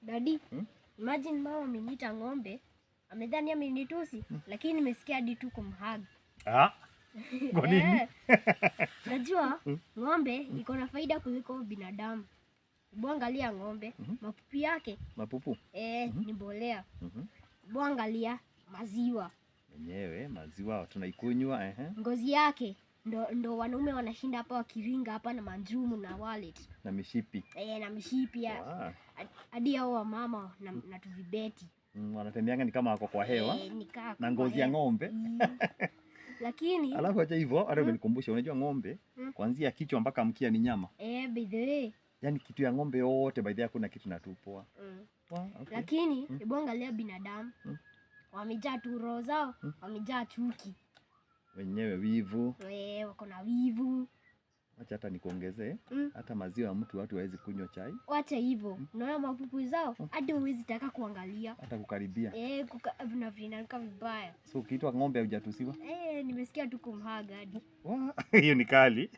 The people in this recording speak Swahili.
Daddy, imagine mama ameniita ng'ombe, amedhani amenitusi, lakini nimesikia hadi tu kumhug. Kwa nini? Najua ng'ombe iko na faida kuliko binadamu. Hebu angalia ng'ombe, mapupu yake. Mapupu? Ni mbolea. Hebu angalia maziwa. Yenyewe maziwa tunaikunywa, Ngozi yake ndo wanaume wanashinda hapa wakiringa hapa na manjumu na wallet. Na mishipi. Na mishipi ya. Hadi hao wamama na tuvibeti. Wanatembeanga ni kama wako kwa hewa. Na ngozi ya ng'ombe. Lakini alafu acha hivyo, hata umenikumbusha, unajua ng'ombe kuanzia kichwa mpaka mkia ni nyama. By the way. Yaani kitu ya ng'ombe yote by the way kuna kitu natupwa. Okay. Lakini hebu angalia binadamu. Wamejaa tu roho zao, wamejaa chuki. Wenyewe wivu. Wako na wivu. Acha hata nikuongezee, hata maziwa ya mtu watu hawezi kunywa chai. Wacha hivyo. Unaona mapupu zao, hadi huwezi taka kuangalia. Hata kukaribia. Vinakaa vibaya. So ukiitwa ng'ombe hujatusiwa? Nimesikia tu kumhug hadi. Hiyo ni kali.